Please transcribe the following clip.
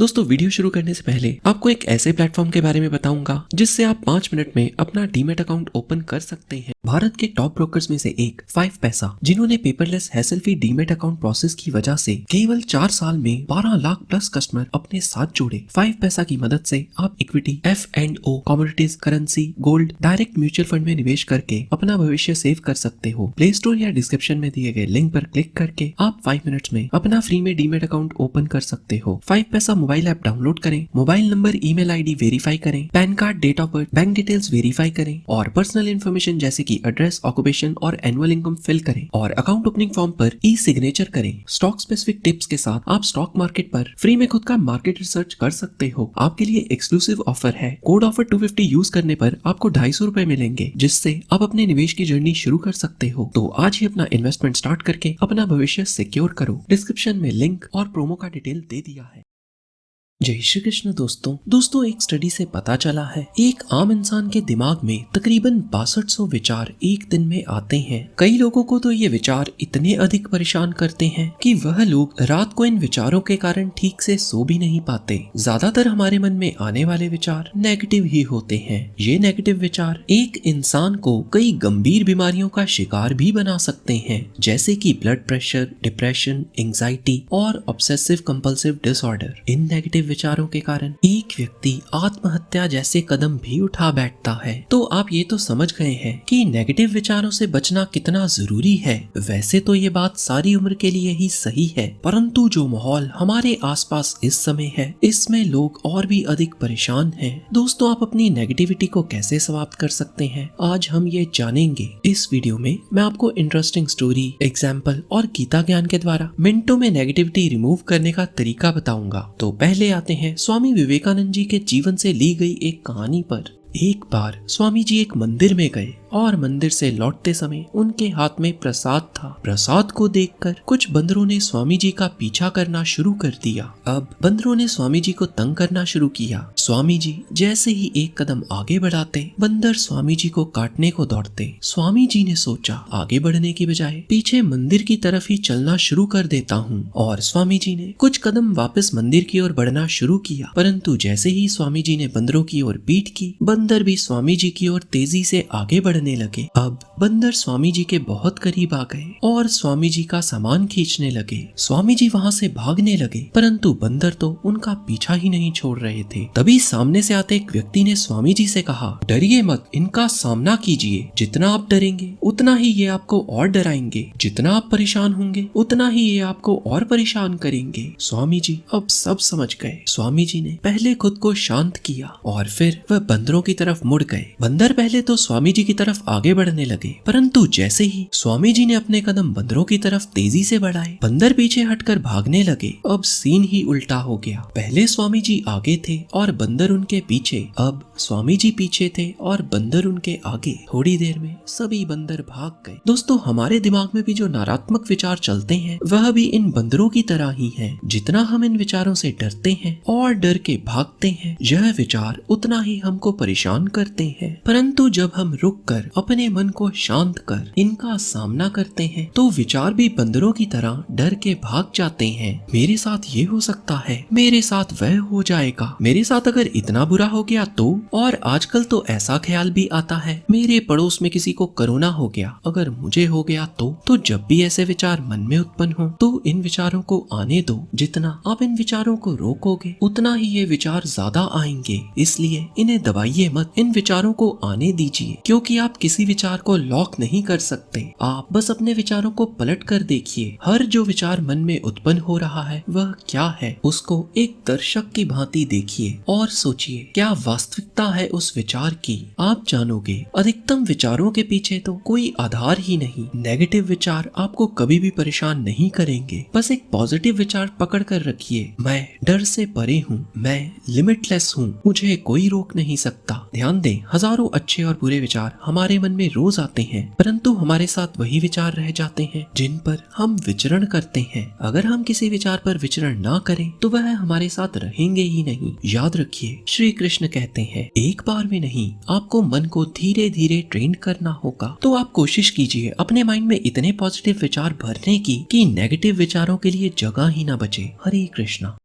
दोस्तों वीडियो शुरू करने से पहले आपको एक ऐसे प्लेटफॉर्म के बारे में बताऊंगा जिससे आप 5 मिनट में अपना डीमैट अकाउंट ओपन कर सकते हैं। भारत के टॉप ब्रोकर्स में से एक 5 पैसा, जिन्होंने paperless hassle free demat account process की वजह से केवल 4 साल में 12 लाख प्लस कस्टमर अपने साथ जोड़े। 5 पैसा की मदद से आप equity, F&O, commodities, currency, gold, direct mutual fund में निवेश करके अपना भविष्य सेव कर सकते हो। प्ले स्टोर या डिस्क्रिप्शन में दिए गए लिंक पर क्लिक करके आप 5 मिनट्स में अपना फ्री में डीमैट अकाउंट ओपन कर सकते हो। 5 पैसा मोबाइल ऐप डाउनलोड करें, mobile number, email ID verify करें, PAN card, date of birth, bank details verify करें और पर्सनल इन्फॉर्मेशन जैसे कि एड्रेस, ऑक्यूपेशन और एनुअल इनकम फिल करें और अकाउंट ओपनिंग फॉर्म पर ई सिग्नेचर करें। स्टॉक स्पेसिफिक टिप्स के साथ आप स्टॉक मार्केट पर फ्री में खुद का मार्केट रिसर्च कर सकते हो। आपके लिए एक्सक्लूसिव ऑफर है। कोड ऑफर 250 यूज करने पर आपको 250 रुपए मिलेंगे, जिससे आप अपने निवेश की जर्नी शुरू कर सकते हो। तो आज ही अपना इन्वेस्टमेंट स्टार्ट करके अपना भविष्य सिक्योर करो। डिस्क्रिप्शन में लिंक और प्रोमो का डिटेल दे दिया है। जय श्री कृष्ण दोस्तों, एक स्टडी से पता चला है एक आम इंसान के दिमाग में तकरीबन 6200 विचार एक दिन में आते हैं। कई लोगों को तो ये विचार इतने अधिक परेशान करते हैं कि वह लोग रात को इन विचारों के कारण ठीक से सो भी नहीं पाते। ज्यादातर हमारे मन में आने वाले विचार नेगेटिव ही होते हैं। ये नेगेटिव विचार एक इंसान को कई गंभीर बीमारियों का शिकार भी बना सकते हैं, जैसे कि ब्लड प्रेशर, डिप्रेशन, एंजाइटी और ऑब्सेसिव कंपल्सिव डिसऑर्डर। इन नेगेटिव विचारों के कारण एक व्यक्ति आत्महत्या जैसे कदम भी उठा बैठता है। तो आप ये तो समझ गए हैं कि नेगेटिव विचारों से बचना कितना जरूरी है। वैसे तो ये बात सारी उम्र के लिए ही सही है, परंतु जो माहौल हमारे आसपास इस समय है, इसमें लोग और भी अधिक परेशान हैं। दोस्तों, आप अपनी नेगेटिविटी को कैसे समाप्त कर सकते हैं, आज हम ये जानेंगे। इस वीडियो में मैं आपको इंटरेस्टिंग स्टोरी, एग्जाम्पल और गीता ज्ञान के द्वारा मिनटों में नेगेटिविटी रिमूव करने का तरीका बताऊंगा। तो पहले आते हैं स्वामी विवेकानंद जी के जीवन से ली गई एक कहानी पर। एक बार स्वामी जी एक मंदिर में गए और मंदिर से लौटते समय उनके हाथ में प्रसाद था। प्रसाद को देखकर कुछ बंदरों ने स्वामी जी का पीछा करना शुरू कर दिया। अब बंदरों ने स्वामी जी को तंग करना शुरू किया। स्वामी जी जैसे ही एक कदम आगे बढ़ाते, बंदर स्वामी जी को काटने को दौड़ते। स्वामी जी ने सोचा, आगे बढ़ने की बजाय पीछे मंदिर की तरफ ही चलना शुरू कर देता हूँ। और स्वामी जी ने कुछ कदम वापस मंदिर की ओर बढ़ना शुरू किया, परंतु जैसे ही स्वामी जी ने बंदरों की ओर पीठ की, बंदर भी स्वामी जी की ओर तेजी से आगे बढ़ने लगे। अब बंदर स्वामी जी के बहुत करीब आ गए और स्वामी जी का सामान खींचने लगे। स्वामी जी वहां से भागने लगे, परंतु बंदर तो उनका पीछा ही नहीं छोड़ रहे थे। तभी सामने से आते एक व्यक्ति ने स्वामी जी से कहा, डरिए मत, इनका सामना कीजिए। जितना आप डरेंगे उतना ही ये आपको और डराएंगे, जितना आप परेशान होंगे उतना ही ये आपको और परेशान करेंगे। स्वामी जी अब सब समझ गए। स्वामी जी ने पहले खुद को शांत किया और फिर वह बंदरों की तरफ मुड़ गए। बंदर पहले तो स्वामी जी की तरफ आगे बढ़ने लगे, परंतु जैसे ही स्वामी जी ने अपने कदम बंदरों की तरफ तेजी से बढ़ाए, बंदर पीछे हटकर भागने लगे। अब सीन ही उल्टा हो गया। पहले स्वामी जी आगे थे और बंदर उनके पीछे। अब स्वामी जी पीछे थे और बंदर उनके आगे। थोड़ी देर में सभी बंदर भाग गए। दोस्तों, हमारे दिमाग में भी जो नकारात्मक विचार चलते हैं, वह भी इन बंदरों की तरह ही है। जितना हम इन विचारों से डरते हैं और डर के भागते हैं, यह विचार उतना ही हमको परेशान करते हैं। परंतु जब हम रुककर अपने मन को शांत कर इनका सामना करते हैं, तो विचार भी बंदरों की तरह डर के भाग जाते हैं। मेरे साथ ये हो सकता है, मेरे साथ वह हो जाएगा, मेरे साथ अगर इतना बुरा हो गया तो। और आजकल तो ऐसा ख्याल भी आता है, मेरे पड़ोस में किसी को कोरोना हो गया, अगर मुझे हो गया तो जब भी ऐसे विचार मन में उत्पन्न हो, तो इन विचारों को आने दो। जितना आप इन विचारों को रोकोगे, उतना ही ये विचार ज्यादा आएंगे। इसलिए इन्हें दबाइए मत, इन विचारों को आने दीजिए, क्योंकि आप किसी विचार को लॉक नहीं कर सकते। आप बस अपने विचारों को पलट कर देखिए। हर जो विचार मन में उत्पन्न हो रहा है, वह क्या है, उसको एक दर्शक की भांति देखिए और सोचिए, क्या वास्तविकता है उस विचार की। आप जानोगे, अधिकतम विचारों के पीछे तो कोई आधार ही नहीं। नेगेटिव विचार आपको कभी भी परेशान नहीं करेंगे। बस एक पॉजिटिव विचार पकड़ कर रखिए। मैं डर से परे हूँ, मैं लिमिटलेस हूँ, मुझे कोई रोक नहीं सकता। ध्यान दें, हजारों अच्छे और बुरे विचार हमारे मन में रोज आते हैं, परंतु हमारे साथ वही विचार रह जाते हैं जिन पर हम विचरण करते हैं। अगर हम किसी विचार पर विचरण ना करें, तो वह हमारे साथ रहेंगे ही नहीं। याद रखिए, श्री कृष्ण कहते हैं, एक बार में नहीं, आपको मन को धीरे धीरे ट्रेन करना होगा। तो आप कोशिश कीजिए अपने माइंड में इतने पॉजिटिव विचार भरने की कि नेगेटिव विचारों के लिए जगह ही ना बचे। हरे कृष्णा।